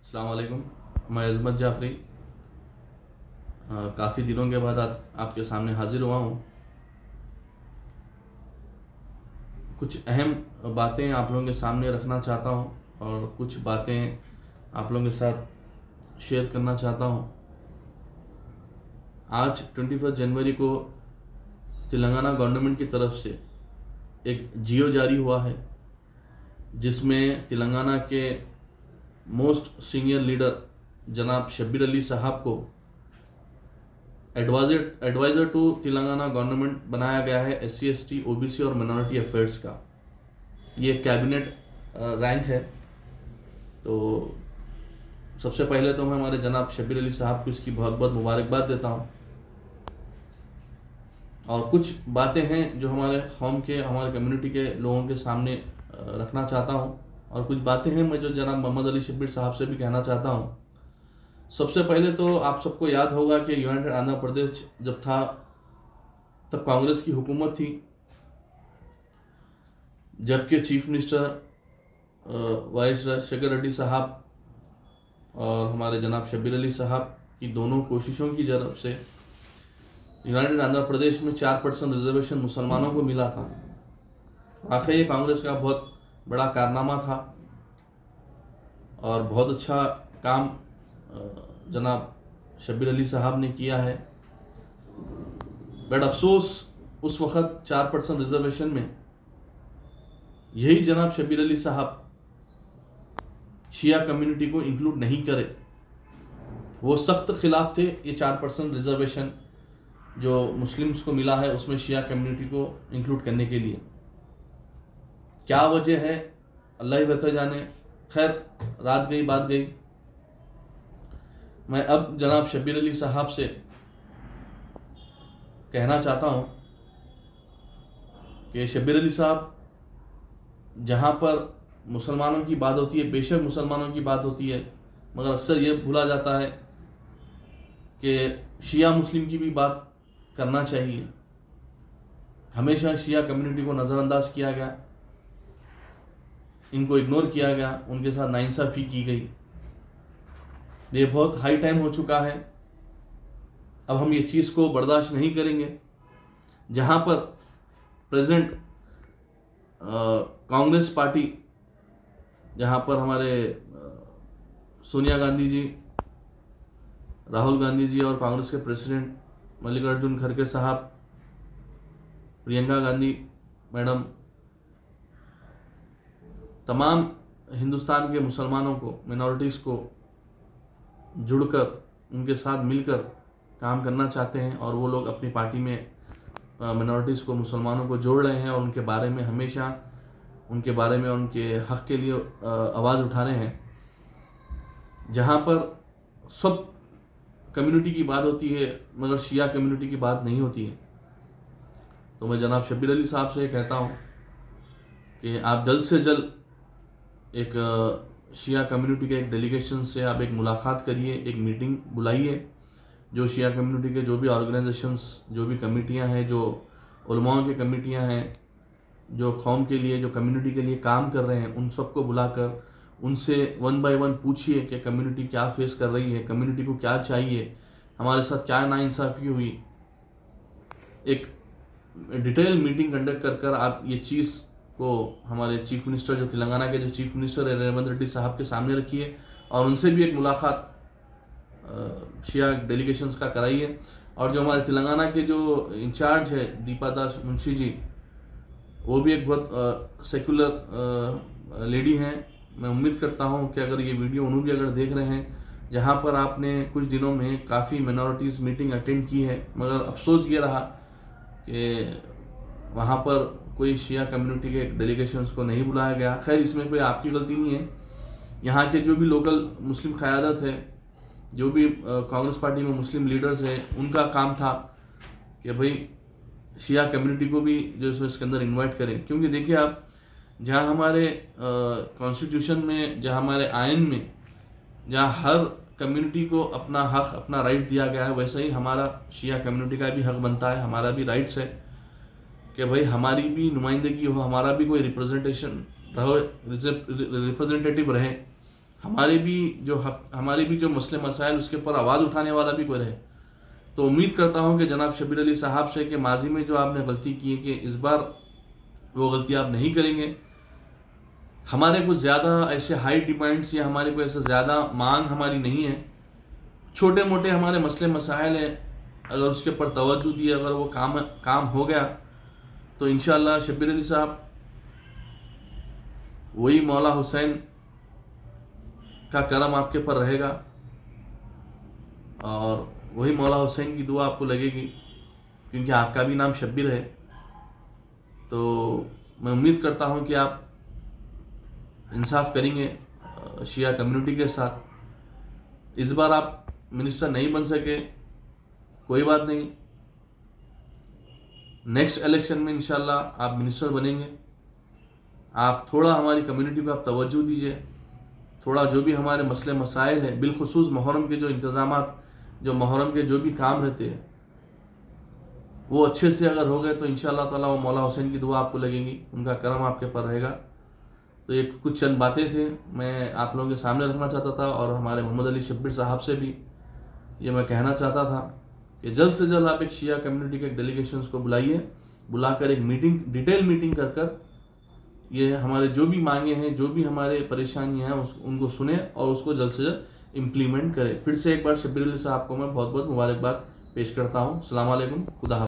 अस्सलाम वालेकुम। मैं अज़मत जाफ़री काफ़ी दिनों के बाद आज आपके सामने हाज़िर हुआ हूँ। कुछ अहम बातें आप लोगों के सामने रखना चाहता हूँ और कुछ बातें आप लोगों के साथ शेयर करना चाहता हूँ। आज 21 जनवरी को तेलंगाना गवर्नमेंट की तरफ से एक जियो जारी हुआ है, जिसमें तेलंगाना के मोस्ट सीनियर लीडर जनाब शब्बीर अली साहब को एडवाइज़र टू तेलंगाना गवर्नमेंट बनाया गया है SC ST OBC और मिनॉरिटी अफेयर्स का। ये कैबिनेट रैंक है। तो सबसे पहले तो मैं हमारे जनाब शब्बीर अली साहब को इसकी बहुत बहुत मुबारकबाद देता हूँ। और कुछ बातें हैं जो हमारे कौम के, हमारे कम्युनिटी के लोगों के सामने रखना चाहता हूँ, और कुछ बातें हैं मैं जो जनाब मोहम्मद अली शब्बीर साहब से भी कहना चाहता हूँ। सबसे पहले तो आप सबको याद होगा कि यूनाइटेड आंध्र प्रदेश जब था तब कांग्रेस की हुकूमत थी, जबकि चीफ मिनिस्टर वाइस राजशेखर रेड्डी साहब और हमारे जनाब शब्बीर अली साहब की दोनों कोशिशों की तरफ से यूनाइटेड आंध्र प्रदेश में 4% रिजर्वेशन मुसलमानों को मिला था। आखिर ये कांग्रेस का बहुत बड़ा कारनामा था और बहुत अच्छा काम जनाब शब्बीर अली साहब ने किया है। बट अफसोस उस वक़्त 4% रिजर्वेशन में यही जनाब शब्बीर अली साहब शिया कम्युनिटी को इंक्लूड नहीं करे। वो सख्त खिलाफ थे ये 4% रिजर्वेशन जो मुस्लिम्स को मिला है उसमें शिया कम्युनिटी को इंक्लूड करने के लिए। क्या वजह है अल्लाह ही बेहतर जाने। खैर, रात गई बात गई। मैं अब जनाब शब्बीर अली साहब से कहना चाहता हूँ कि शब्बीर अली साहब, जहाँ पर मुसलमानों की बात होती है, बेशक मुसलमानों की बात होती है, मगर अक्सर ये भूला जाता है कि शिया मुस्लिम की भी बात करना चाहिए। हमेशा शिया कम्युनिटी को नज़रअंदाज किया गया, इनको इग्नोर किया गया, उनके साथ नाइंसाफ़ी की गई। ये बहुत हाई टाइम हो चुका है। अब हम ये चीज़ को बर्दाश्त नहीं करेंगे। जहाँ पर प्रेजेंट कांग्रेस पार्टी, जहाँ पर हमारे सोनिया गांधी जी, राहुल गांधी जी और कांग्रेस के प्रेसिडेंट मल्लिकार्जुन खड़गे साहब, प्रियंका गांधी मैडम, तमाम हिंदुस्तान के मुसलमानों को, मिनॉरिटीज़ को जुड़कर उनके साथ मिलकर काम करना चाहते हैं, और वो लोग अपनी पार्टी में मिनॉरिटीज़ को, मुसलमानों को जोड़ रहे हैं और उनके बारे में हमेशा उनके बारे में उनके हक़ के लिए आवाज़ उठा रहे हैं। जहाँ पर सब कम्युनिटी की बात होती है मगर शिया कम्युनिटी की बात नहीं होती है। तो मैं जनाब शब्बीर अली साहब से कहता हूँ कि आप जल्द से जल्द एक शिया कम्युनिटी के एक डेलीगेशन से आप एक मुलाकात करिए, एक मीटिंग बुलाइए। जो शिया कम्युनिटी के जो भी ऑर्गेनाइजेशंस, जो भी कमेटियां हैं, जो उलमाओं की कमेटियां हैं, जो कौम के लिए, जो कम्युनिटी के लिए काम कर रहे हैं, उन सबको बुलाकर उनसे 1 बाय 1 पूछिए कि कम्युनिटी क्या फेस कर रही है, कम्युनिटी को क्या चाहिए, हमारे साथ क्या नाइंसाफ़ी हुई। एक डिटेल मीटिंग कंडक्ट कर कर आप ये चीज़ को हमारे चीफ मिनिस्टर, जो तेलंगाना के जो चीफ मिनिस्टर है रेवंत रेड्डी साहब के सामने रखिए और उनसे भी एक मुलाकात शिया डेलीगेशंस का कराइए। और जो हमारे तेलंगाना के जो इंचार्ज है दीपा दास मुंशी जी, वो भी एक बहुत सेकुलर लेडी हैं। मैं उम्मीद करता हूँ कि अगर ये वीडियो उन्होंने भी अगर देख रहे हैं, जहाँ पर आपने कुछ दिनों में काफ़ी मिनॉरिटीज़ मीटिंग अटेंड की है, मगर अफसोस ये रहा कि वहाँ पर कोई शिया कम्युनिटी के डेलीगेशंस को नहीं बुलाया गया। खैर, इसमें कोई आपकी गलती नहीं है। यहाँ के जो भी लोकल मुस्लिम क़यादत है, जो भी कांग्रेस पार्टी में मुस्लिम लीडर्स हैं, उनका काम था कि भाई शिया कम्युनिटी को भी जो है इसके अंदर इन्वाइट करें। क्योंकि देखिए आप, जहाँ हमारे कॉन्स्टिट्यूशन में, जहाँ हमारे आयन में, जहाँ हर कम्युनिटी को अपना हक, अपना राइट दिया गया है, वैसे ही हमारा शिया कम्युनिटी का भी हक बनता है, हमारा भी राइट्स है कि भाई हमारी भी नुमाइंदगी हो, हमारा भी कोई रिप्रेजेंटेशन रहो, रिप्रेजेंटेटिव रहे हमारे भी जो हक, हमारे भी जो मसले मसाइल उसके ऊपर आवाज़ उठाने वाला भी कोई रहे। तो उम्मीद करता हूँ कि जनाब शब्बीर अली साहब से कि माजी में जो आपने गलती की है कि इस बार वो गलती आप नहीं करेंगे। हमारे कुछ ज़्यादा ऐसे हाई डिमांड्स या हमारे को ऐसा ज़्यादा मांग हमारी नहीं है। छोटे मोटे हमारे मसले मसाइल हैं, अगर उसके ऊपर तवज्जो दी, अगर वो काम हो गया तो इंशाअल्लाह शब्बीर अली साहब वही मौला हुसैन का करम आपके ऊपर रहेगा और वही मौला हुसैन की दुआ आपको लगेगी, क्योंकि आपका भी नाम शब्बीर है। तो मैं उम्मीद करता हूँ कि आप इंसाफ करेंगे शिया कम्युनिटी के साथ। इस बार आप मिनिस्टर नहीं बन सके, कोई बात नहीं, नेक्स्ट इलेक्शन में इंशाल्लाह आप मिनिस्टर बनेंगे। आप थोड़ा हमारी कम्युनिटी को आप तवज्जो दीजिए, थोड़ा जो भी हमारे मसले मसाइल हैं, बिलखुसूस मुहर्रम के जो इंतज़ामात, जो मुहर्रम के जो भी काम रहते हैं, वो अच्छे से अगर हो गए तो इंशाअल्लाह ताला वो मौला हुसैन की दुआ आपको लगेगी, उनका करम आपके पर रहेगा। तो ये कुछ चंद बातें थे, मैं आप लोगों के सामने रखना चाहता था और हमारे मोहम्मद अली शब्बीर साहब से भी ये मैं कहना चाहता था कि जल्द से जल्द आप एक शिया कम्युनिटी के डेलीगेशंस को बुलाकर एक मीटिंग, डिटेल मीटिंग कर ये हमारे जो भी मांगे हैं, जो भी हमारे परेशानियां हैं उनको सुने और उसको जल्द से जल्द इम्प्लीमेंट करें। फिर से एक बार शब्बीर अली साहब को मैं बहुत बहुत मुबारकबाद पेश करता हूँ। अस्सलाम वालेकुम, खुदा हाफ़िज़।